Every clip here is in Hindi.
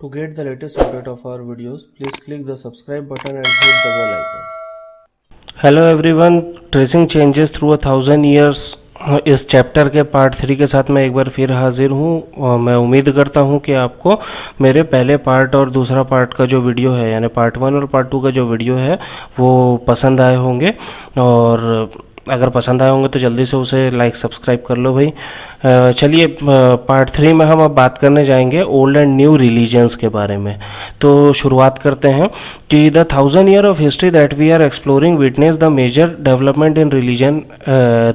To get the latest update of our videos, please click the subscribe button and hit the bell icon. Hello everyone, tracing changes through 1000 years इस चैप्टर के पार्ट 3 के साथ मैं एक बार फिर हाजिर हूँ और मैं उम्मीद करता हूँ कि आपको मेरे पहले पार्ट और दूसरा पार्ट का जो वीडियो है यानी पार्ट 1 और पार्ट 2 का जो वीडियो है वो पसंद आए होंगे। और अगर पसंद आए होंगे तो जल्दी से उसे लाइक सब्सक्राइब कर लो भाई। चलिए पार्ट 3 में हम अब बात करने जाएंगे ओल्ड एंड न्यू रिलीजन्स के बारे में। तो शुरुआत करते हैं कि the 1000 year of history that we are exploring witness the major development in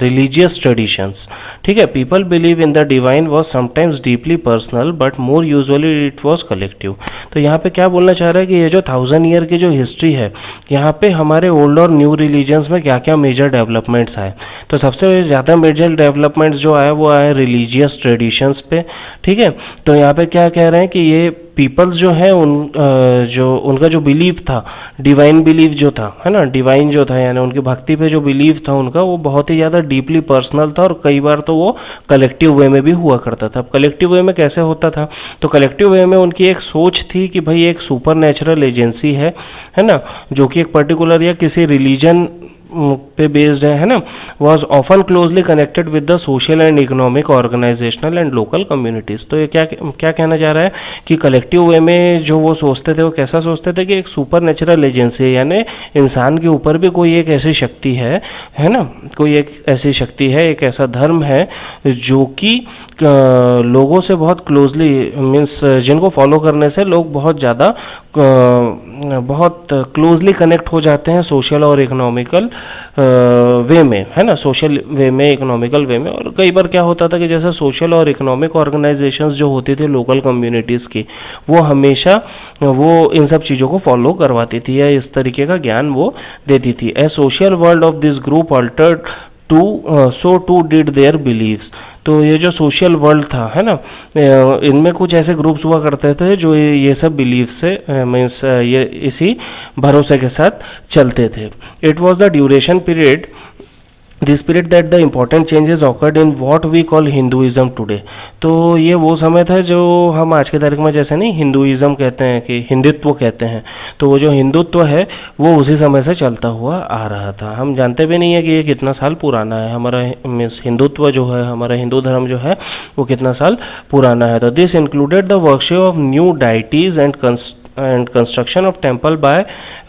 religious traditions. ठीक है, people believe in the divine was sometimes deeply personal but more usually it was collective. तो यहाँ पे क्या बोलना चाह रहा है कि ये जो 1000 year की जो हिस्ट्री है यहाँ पे हमारे ओल्ड और न्यू रिलीजन्स में क्या क्या मेजर डेवलपमेंट्स आए। तो सबसे ज़्यादा मेजर डेवलपमेंट्स जो आए वो आए रिलीजियस ट्रेडिशंस पे। ठीक है, तो यहाँ पे क्या कह रहे हैं कि ये पीपल्स जो है उनका जो बिलीव था, डिवाइन बिलीव जो था, है ना, डिवाइन जो था यानी उनकी भक्ति पे जो बिलीव था उनका वो बहुत ही ज़्यादा डीपली पर्सनल था और कई बार तो वो कलेक्टिव वे में भी हुआ करता था। अब कलेक्टिव वे में कैसे होता था, तो कलेक्टिव वे में उनकी एक सोच थी कि भाई एक सुपर नेचुरल एजेंसी है ना, जो कि एक पर्टिकुलर या किसी रिलीजन पे बेस्ड है ना, was often closely connected with the social and economic organisational and local communities. तो ये क्या कहना चाह रहा है कि कलेक्टिव वे में जो वो सोचते थे वो कैसा सोचते थे कि एक सुपर नेचुरल एजेंसी है यानी इंसान के ऊपर भी कोई एक ऐसी शक्ति है ना, कोई एक ऐसी शक्ति है, एक ऐसा धर्म है जो कि लोगों से बहुत क्लोजली मीन्स जिनको फॉलो करने से लोग बहुत ज़्यादा बहुत क्लोजली कनेक्ट हो जाते हैं सोशल और इकोनॉमिकल वे में, है ना, सोशल वे में, इकोनॉमिकल वे में। और कई बार क्या होता था कि जैसे सोशल और इकोनॉमिक ऑर्गेनाइजेशंस जो होती थी लोकल कम्युनिटीज़ की, वो हमेशा वो इन सब चीज़ों को फॉलो करवाती थी या इस तरीके का ज्ञान वो देती थी। A social world of this group altered to so to did their beliefs. तो ये जो सोशल वर्ल्ड था, है ना, इनमें कुछ ऐसे ग्रुप्स हुआ करते थे जो ये सब बिलीव से मीन्स ये इसी भरोसे के साथ चलते थे। It was the duration period this period that the important changes occurred in what we call Hinduism today. तो ये वो समय था जो हम आज के तारीख में जैसे नहीं हिंदुइज्म कहते हैं कि हिंदुत्व कहते हैं, तो वो जो हिंदुत्व है वो उसी समय से चलता हुआ आ रहा था। हम जानते भी नहीं है कि ये कितना साल पुराना है, हमारा मीन्स हिंदुत्व जो है, हमारा हिंदू धर्म जो है वो कितना साल पुराना है। तो this included the worship of new deities and construction of temple by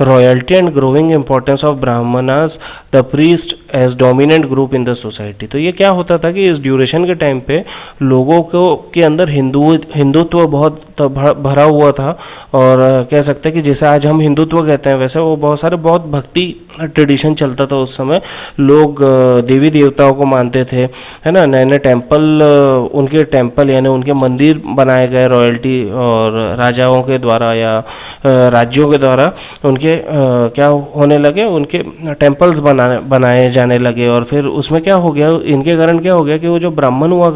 royalty and growing importance of brahmanas, the priest as dominant group in the society। तो ये क्या होता था कि इस ड्यूरेशन के टाइम पे लोगों को के अंदर हिंदुत्व बहुत भरा हुआ था और कह सकते हैं कि जैसे आज हम हिंदुत्व कहते हैं वैसे वो बहुत भक्ति ट्रेडिशन चलता था उस समय। लोग देवी देवताओं को मानते थे, है ना, नए नए टेम्पल, उनके टेम्पल यानी उनके मंदिर बनाए गए रॉयल्टी और राजाओं के द्वारा या राज्यों के द्वारा उनके क्या होने लगे, उनके टेम्पल्स बनाए जाने लगे। और फिर उसमें क्या हो गया, इनके कारण क्या हो गया कि वो जो ब्राह्मण हुआ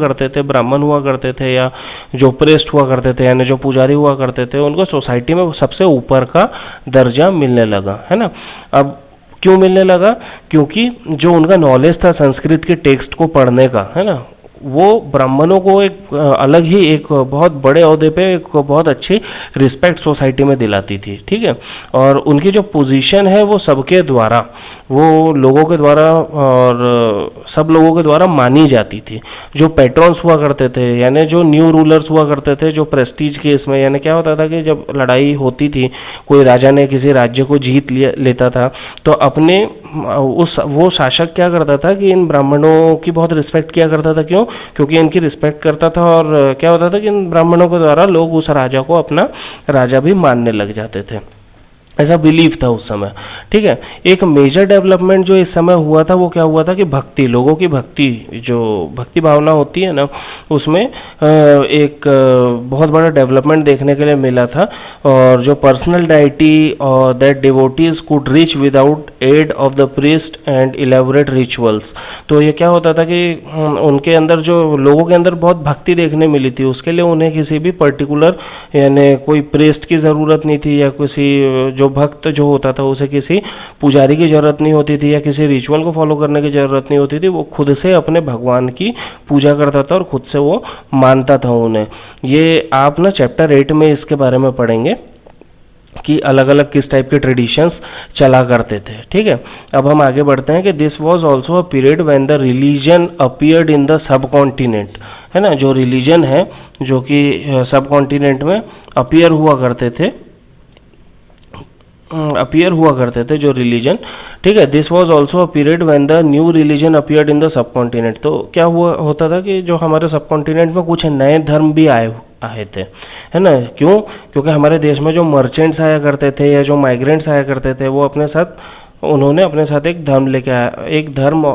करते थे या जो प्रेस्ट हुआ करते थे यानी जो पुजारी हुआ करते थे, उनको सोसाइटी में सबसे ऊपर का दर्जा मिलने लगा, है ना। अब क्यों मिलने लगा, क्योंकि जो उनका नॉलेज था संस्कृत के टेक्स्ट को पढ़ने का, है ना, वो ब्राह्मणों को एक अलग ही एक बहुत बड़े ओहदे पे एक बहुत अच्छी रिस्पेक्ट सोसाइटी में दिलाती थी। ठीक है, और उनकी जो पोजीशन है वो सबके द्वारा, वो लोगों के द्वारा और सब लोगों के द्वारा मानी जाती थी। जो पेट्रॉन्स हुआ करते थे यानी जो न्यू रूलर्स हुआ करते थे, जो प्रेस्टीज केस में यानी क्या होता था कि जब लड़ाई होती थी, कोई राजा ने किसी राज्य को जीत लेता था, तो अपने वो शासक क्या करता था कि इन ब्राह्मणों की बहुत रिस्पेक्ट किया करता था। क्यों, क्योंकि इनकी रिस्पेक्ट करता था और क्या होता था कि इन ब्राह्मणों के द्वारा लोग उस राजा को अपना राजा भी मानने लग जाते थे, ऐसा बिलीव था उस समय। ठीक है, एक मेजर डेवलपमेंट जो इस समय हुआ था वो क्या हुआ था कि भक्ति, लोगों की भक्ति, जो भक्ति भावना होती है ना, उसमें एक बहुत बड़ा डेवलपमेंट देखने के लिए मिला था। और जो पर्सनल डाइटी और that devotees could reach without aid of the priest and elaborate rituals. तो ये क्या होता था कि उनके अंदर जो लोगों के अंदर बहुत भक्ति देखने मिली थी, उसके लिए उन्हें किसी भी पर्टिकुलर यानी कोई प्रीस्ट की ज़रूरत नहीं थी या किसी जो भक्त जो होता था उसे किसी पुजारी की ज़रूरत नहीं होती थी या किसी रिचुअल को फॉलो करने की ज़रूरत नहीं होती थी, वो खुद से अपने भगवान की पूजा करता था और खुद से वो मानता था उन्हें। ये आप ना चैप्टर 8 में इसके बारे में पढ़ेंगे कि अलग अलग किस टाइप के ट्रेडिशंस चला करते थे। ठीक है, अब हम आगे बढ़ते हैं कि this was also a period when the religion appeared in the sub continent, है ना, जो रिलीजन है जो कि सब कॉन्टिनेंट में अपीयर हुआ करते थे, जो रिलीजन। ठीक है, this was also a period when the new religion appeared in the sub continent. तो क्या हुआ होता था कि जो हमारे सब कॉन्टिनेंट में कुछ नए धर्म भी आए थे, है ना। क्यों? क्योंकि हमारे देश में जो मर्चेंट्स आया करते थे या जो माइग्रेंट्स आया करते थे वो उन्होंने अपने साथ एक धर्म लेके आया, एक धर्म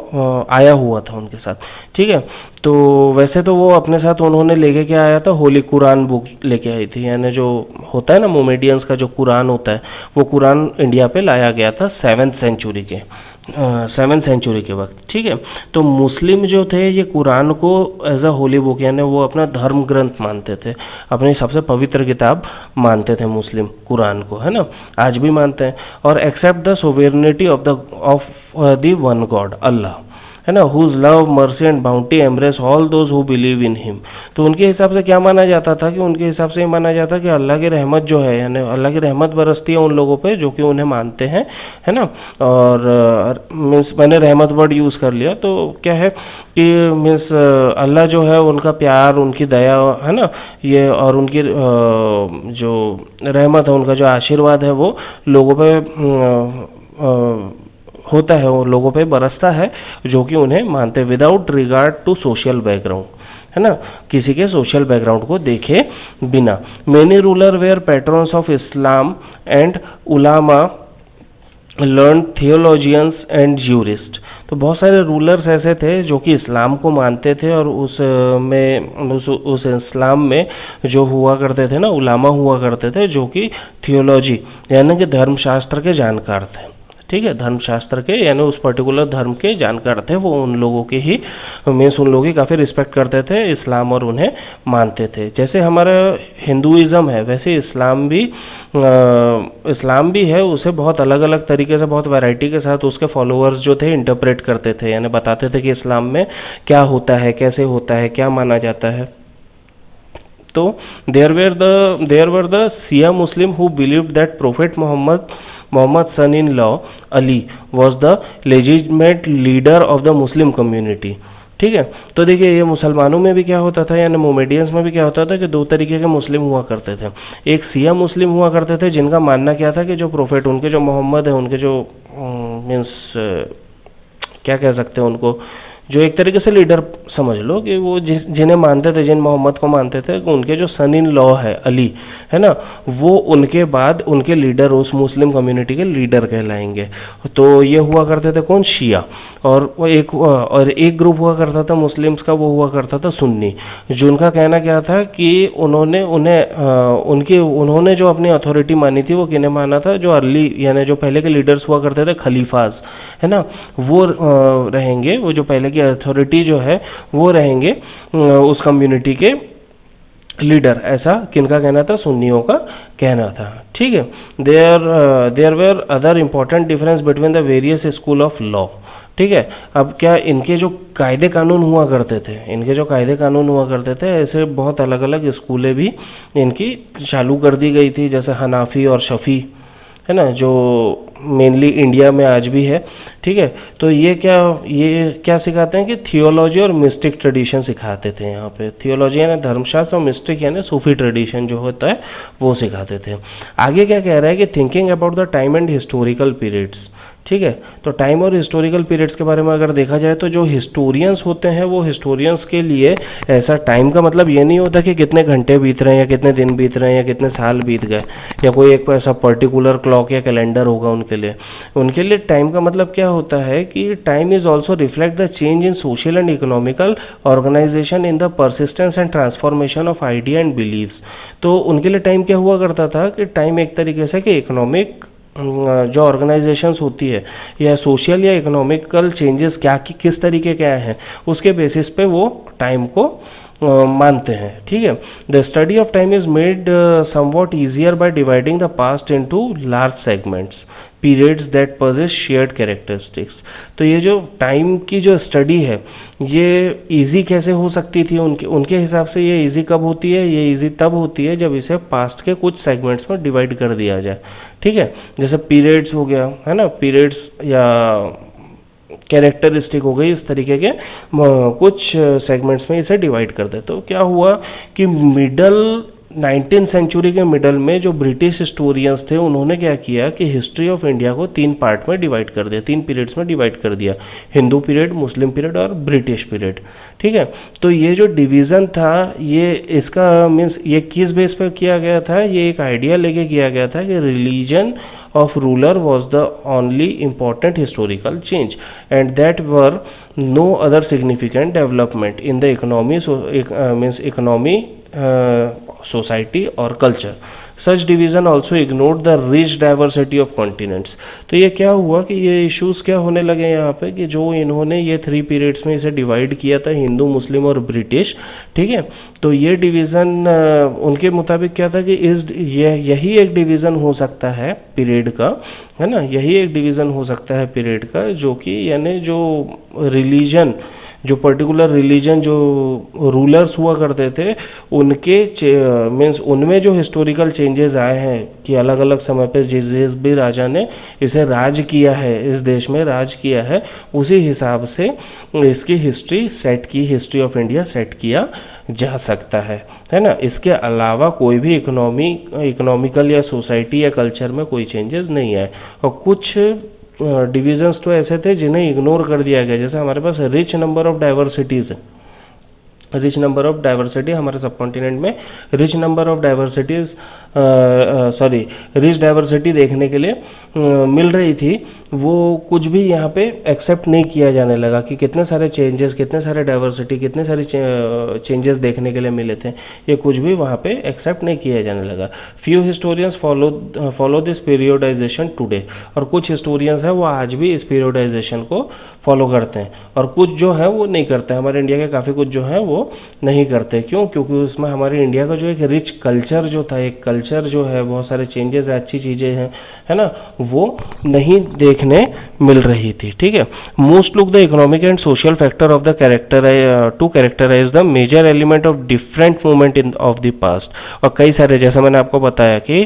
आया हुआ था उनके साथ। ठीक है, तो वैसे तो वो अपने साथ उन्होंने लेके क्या आया था, होली कुरान बुक लेके आई थी, यानी जो होता है ना मोमेडियंस का जो कुरान होता है, वो कुरान इंडिया पे लाया गया था 7th सेंचुरी के वक्त। ठीक है, तो मुस्लिम जो थे ये कुरान को एज अ होली बुक यानी वो अपना धर्म ग्रंथ मानते थे, अपनी सबसे पवित्र किताब मानते थे मुस्लिम कुरान को, है ना, आज भी मानते हैं। और accept the sovereignty of the one God Allah, है ना, whose love mercy and bounty embrace all those who believe in him. तो उनके हिसाब से क्या माना जाता था कि उनके हिसाब से ये माना जाता कि अल्लाह की रहमत जो है, यानी अल्लाह की रहमत बरसती है उन लोगों पे जो कि उन्हें मानते हैं, है ना। और मीन्स मैंने रहमत वर्ड यूज़ कर लिया, तो क्या है कि मीन्स अल्लाह जो है उनका प्यार, उनकी दया, है ना, ये और उनकी जो रहमत है, उनका जो आशीर्वाद है वो लोगों पे होता है, वो लोगों पे बरसता है जो कि उन्हें मानते हैं without regard to social background, है ना, किसी के सोशल बैकग्राउंड को देखे बिना। Many ruler were patrons of Islam and उलामा लर्न थियोलॉजियंस एंड ज्यूरिस्ट। तो बहुत सारे रूलर्स ऐसे थे जो कि इस्लाम को मानते थे और उस इस्लाम में जो हुआ करते थे ना, उलामा हुआ करते थे जो कि थियोलॉजी यानी कि धर्मशास्त्र के जानकार थे। ठीक है, धर्मशास्त्र के यानी उस पर्टिकुलर धर्म के जानकार थे, वो उन लोगों की ही मीन्स उन लोगों की काफ़ी रिस्पेक्ट करते थे इस्लाम और उन्हें मानते थे। जैसे हमारा हिंदुइज़्म है वैसे इस्लाम भी है, उसे बहुत अलग अलग तरीके से, बहुत वैरायटी के साथ उसके फॉलोअर्स जो थे इंटरप्रेट करते थे, यानी बताते थे कि इस्लाम में क्या होता है, कैसे होता है, क्या माना जाता है। तो there were the Shia Muslim who believed that Prophet Muhammad son in law Ali was the legitimate leader of the Muslim community. ठीक है, तो देखिए ये मुसलमानों में भी क्या होता था, यानी मोमेडियंस में भी क्या होता था कि दो तरीके के मुस्लिम हुआ करते थे। एक सिया मुस्लिम हुआ करते थे जिनका मानना क्या था कि जो प्रोफेट, उनके जो मोहम्मद है, उनके जो मीन्स क्या कह सकते हैं उनको, जो एक तरीके से लीडर समझ लो कि वो जिन्हें मानते थे, जिन मोहम्मद को मानते थे, उनके जो सन इन लॉ है अली, है ना, वो उनके बाद उनके लीडर, उस मुस्लिम कम्युनिटी के लीडर कहलाएंगे। तो ये हुआ करते थे कौन, शिया। और एक ग्रुप हुआ करता था मुस्लिम्स का, वो हुआ करता था सुन्नी, जिनका कहना क्या था कि उन्होंने जो अपनी अथॉरिटी मानी थी वो किन्हें माना था, जो अर्ली यानी जो पहले के लीडर्स हुआ करते थे खलीफाज, है ना, वो रहेंगे, वो जो पहले की अथॉरिटी जो है वो रहेंगे उस कम्युनिटी के लीडर। ऐसा किनका कहना था, सुन्नियों का कहना था। ठीक है, there were other important difference between the various school of law. ठीक है, अब क्या इनके जो कायदे कानून हुआ करते थे, ऐसे बहुत अलग अलग स्कूलें भी इनकी चालू कर दी गई थी, जैसे हनाफी और शफ़ी, है ना, जो मेनली इंडिया में आज भी है। ठीक है, तो ये क्या सिखाते हैं कि थियोलॉजी और मिस्टिक ट्रेडिशन सिखाते थे। यहाँ पे थियोलॉजी यानी धर्मशास्त्र और मिस्टिक यानी सूफी ट्रेडिशन जो होता है वो सिखाते थे। आगे क्या कह रहा है कि thinking about the time and historical periods. ठीक है, तो टाइम और हिस्टोरिकल पीरियड्स के बारे में अगर देखा जाए तो जो हिस्टोरियंस होते हैं वो हिस्टोरियंस के लिए ऐसा टाइम का मतलब ये नहीं होता कि कितने घंटे बीत रहे हैं या कितने दिन बीत रहे हैं या कितने साल बीत गए या कोई एक ऐसा पर्टिकुलर क्लॉक या कैलेंडर होगा उनके लिए टाइम का मतलब क्या होता है कि time is also reflect the change in social and economical organisation in the persistence and transformation of idea and believes. तो उनके लिए टाइम क्या हुआ करता था कि टाइम एक तरीके से कि इकोनॉमिक जो ऑर्गेनाइजेशंस होती है या सोशल या इकोनॉमिकल चेंजेस किस तरीके के आए हैं उसके बेसिस पे वो टाइम को मानते हैं, ठीक है। The study of time is made somewhat easier by dividing the past into large segments, periods that possess shared characteristics. तो ये जो टाइम की जो स्टडी है ये इजी कैसे हो सकती थी उनके हिसाब से, ये इजी कब होती है, ये इजी तब होती है जब इसे पास्ट के कुछ सेगमेंट्स में डिवाइड कर दिया जाए, ठीक है। जैसे पीरियड्स हो गया है ना, पीरियड्स या कैरेक्टरिस्टिक हो गई, इस तरीके के कुछ सेगमेंट्स में इसे डिवाइड कर दे। तो क्या हुआ कि 19th सेंचुरी के मिडल में जो ब्रिटिश हिस्टोरियंस थे उन्होंने क्या किया कि हिस्ट्री ऑफ इंडिया को 3 पार्ट में डिवाइड कर दिया, 3 पीरियड्स में डिवाइड कर दिया, हिंदू पीरियड, मुस्लिम पीरियड और ब्रिटिश पीरियड, ठीक है। तो ये जो डिवीज़न था ये इसका मीन्स ये किस बेस पर किया गया था, ये एक आइडिया लेके किया गया था कि religion of ruler was the only important historical change and that were no other significant development in the economy, so means economy, society or culture. Such division also ignored the rich diversity of continents. तो ये क्या हुआ कि ये इश्यूज क्या होने लगे यहाँ पे कि जो इन्होंने ये 3 पीरियड्स में इसे डिवाइड किया था, हिंदू, मुस्लिम और ब्रिटिश, ठीक है। तो ये डिवीज़न उनके मुताबिक क्या था कि यही एक डिवीज़न हो सकता है पीरियड का, है ना, यही एक डिवीज़न हो सकता है पीरियड का, जो कि यानी जो रिलीजन, जो पर्टिकुलर रिलीजन जो रूलर्स हुआ करते थे उनके मीन्स उनमें जो हिस्टोरिकल चेंजेस आए हैं कि अलग अलग समय पे जिस भी राजा ने इसे राज किया है, इस देश में राज किया है, उसी हिसाब से इसकी हिस्ट्री ऑफ इंडिया सेट किया जा सकता है ना। इसके अलावा कोई भी इकोनॉमिकल या सोसाइटी या कल्चर में कोई चेंजेस नहीं आए। और कुछ डिविजन्स तो ऐसे थे जिन्हें इग्नोर कर दिया गया, जैसे हमारे पास रिच नंबर ऑफ डाइवर्सिटीज़ है, रिच नंबर ऑफ डाइवर्सिटी हमारे सब कॉन्टिनेंट में rich number of diversities rich diversity देखने के लिए मिल रही थी, वो कुछ भी यहाँ पे एक्सेप्ट नहीं किया जाने लगा कि कितने सारे चेंजेस, कितने सारे डाइवर्सिटी, कितने सारे चेंजेस देखने के लिए मिले थे, ये कुछ भी वहाँ पे एक्सेप्ट नहीं किया जाने लगा। Few historians follow this periodization today, और कुछ हिस्टोरियंस हैं वो आज भी इस पीरियोडाइजेशन को फॉलो करते हैं, और कुछ जो है वो नहीं करते हैं। हमारे इंडिया के काफ़ी कुछ जो है वो नहीं करते, क्यों? क्योंकि उसमें हमारे इंडिया का जो एक रिच कल्चर जो था, एक कल्चर जो है, बहुत सारे चेंजेस अच्छी चीज़ें हैं, है ना, वो नहीं देखने मिल रही थी, ठीक है। Most look the economic and social factor of the characterise the major element of different movement in of the past. और कई सारे, जैसे मैंने आपको बताया कि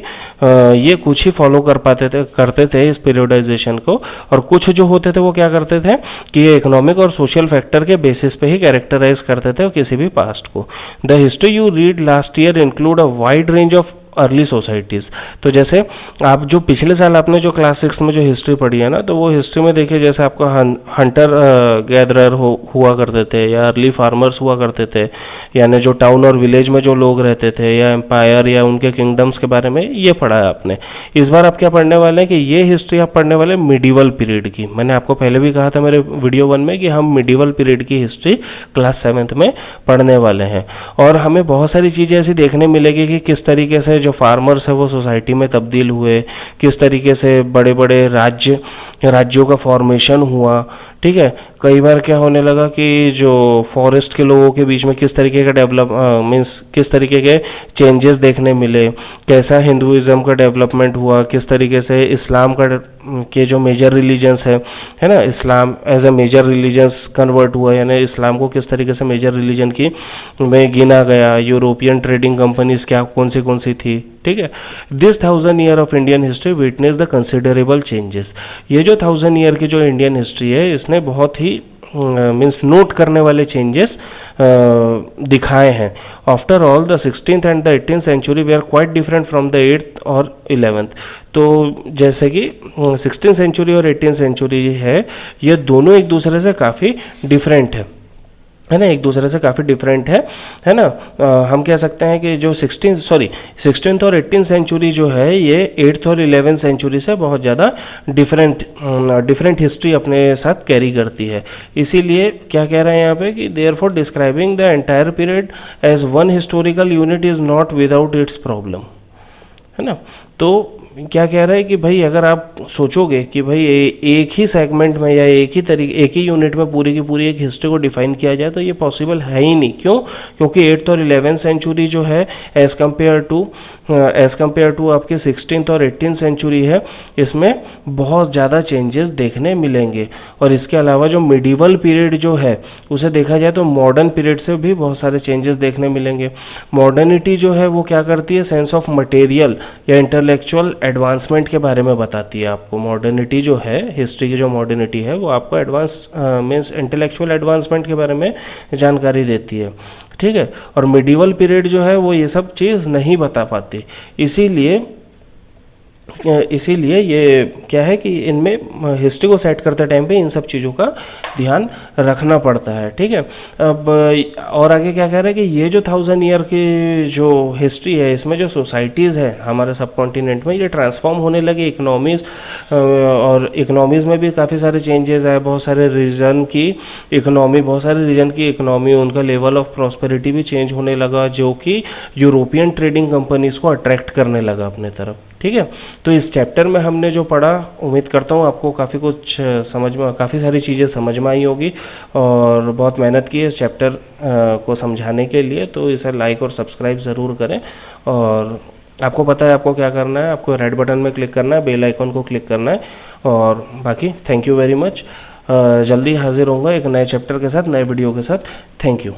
ये कुछ ही फॉलो करते थे इस पीरियोडाइजेशन को, और कुछ जो होते थे वो क्या करते थे कि ये इकोनॉमिक और सोशल फैक्टर के बेसिस पे ही कैरेक्टराइज करते थे किसी भी पास्ट को। The history you read last year include a wide range of early societies. तो जैसे आप जो पिछले साल आपने जो क्लास 6 में जो हिस्ट्री पढ़ी है ना, तो वो हिस्ट्री में देखिए जैसे आपका हंटर गैदरर हुआ करते थे, या अर्ली फार्मर्स हुआ करते थे, यानी जो टाउन और विलेज में जो लोग रहते थे, या एम्पायर या उनके किंगडम्स के बारे में ये पढ़ा है आपने। इस बार आप क्या पढ़ने वाले हैं कि ये हिस्ट्री आप पढ़ने वाले मिडीवल पीरियड की। मैंने आपको पहले भी कहा था मेरे वीडियो 1 में कि हम मिडीवल पीरियड की हिस्ट्री क्लास 7th में पढ़ने वाले हैं, और हमें बहुत सारी चीज़ें ऐसी देखने मिलेगी कि किस तरीके से जो फार्मर्स है वो सोसाइटी में तब्दील हुए, किस तरीके से बड़े बड़े राज्यों का फॉर्मेशन हुआ, ठीक है। कई बार क्या होने लगा कि जो फॉरेस्ट के लोगों के बीच में किस तरीके का किस तरीके के चेंजेस देखने मिले, कैसा हिंदुइज्म का डेवलपमेंट हुआ, किस तरीके से इस्लाम के जो मेजर रिलीजन्स है ना, Islam as a major religions convert हुआ, यानी इस्लाम को किस तरीके से मेजर रिलीजन की में गिना गया, यूरोपियन ट्रेडिंग कंपनीज क्या कौन सी थी, ठीक है। This 1000 year of Indian history witness the considerable changes. ये जो 1000 ईयर की जो इंडियन हिस्ट्री है इसने बहुत ही मीन्स नोट करने वाले चेंजेस दिखाए हैं। After all the 16th and the 18th century they are quite different from the 8th और 11th। तो जैसे कि 16th सेंचुरी और 18th सेंचुरी है, ये दोनों एक दूसरे से काफ़ी डिफरेंट है ना, एक दूसरे से काफ़ी डिफरेंट है ना। हम कह सकते हैं कि जो 16th और 18th सेंचुरी जो है ये 8th और 11th सेंचुरी से बहुत ज़्यादा डिफरेंट हिस्ट्री अपने साथ कैरी करती है। इसीलिए क्या कह रहे हैं यहाँ पे कि therefore describing the entire period as one historical unit is not without its problem, है ना। तो क्या कह रहा है कि भाई अगर आप सोचोगे कि भाई एक ही सेगमेंट में या एक ही यूनिट में पूरी की पूरी एक हिस्ट्री को डिफाइन किया जाए, तो ये पॉसिबल है ही नहीं। क्यों? क्योंकि 8th और 11th सेंचुरी जो है एज़ कम्पेयर टू आपके 16th और 18th सेंचुरी है, इसमें बहुत ज़्यादा चेंजेस देखने मिलेंगे। और इसके अलावा जो मिडिवल पीरियड जो है उसे देखा जाए तो मॉडर्न पीरियड से भी बहुत सारे चेंजेस देखने मिलेंगे। मॉडर्निटी जो है वो क्या करती है, सेंस ऑफ मटेरियल या इंटेलेक्चुअल एडवांसमेंट के बारे में बताती है आपको। मॉडर्निटी जो है, हिस्ट्री की जो मॉडर्निटी है, वो आपको मीन्स इंटेलेक्चुअल एडवांसमेंट के बारे में जानकारी देती है, ठीक है। और मिडिवल पीरियड जो है वो ये सब चीज़ नहीं बता पाती। इसीलिए ये क्या है कि इनमें हिस्ट्री को सेट करते टाइम पे इन सब चीज़ों का ध्यान रखना पड़ता है, ठीक है। अब और आगे क्या कह रहे हैं कि ये जो 1000 ईयर की जो हिस्ट्री है, इसमें जो सोसाइटीज़ है हमारे सब कॉन्टिनेंट में, ये ट्रांसफॉर्म होने लगी। और इकोनॉमीज़ में भी काफ़ी सारे चेंजेस आए। बहुत सारे रीजन की इकोनॉमी, उनका लेवल ऑफ प्रॉस्पेरिटी भी चेंज होने लगा, जो कि यूरोपियन ट्रेडिंग कंपनीज़ को अट्रैक्ट करने लगा अपने तरफ, ठीक है। तो इस चैप्टर में हमने जो पढ़ा, उम्मीद करता हूँ आपको काफ़ी सारी चीज़ें समझ में आई होगी, और बहुत मेहनत की है इस चैप्टर को समझाने के लिए। तो इसे लाइक और सब्सक्राइब ज़रूर करें। और आपको पता है आपको क्या करना है, आपको रेड बटन में क्लिक करना है, बेल आइकन को क्लिक करना है। और बाकी थैंक यू वेरी मच। जल्दी हाजिर होऊंगा एक नए चैप्टर के साथ, नए वीडियो के साथ। Thank you.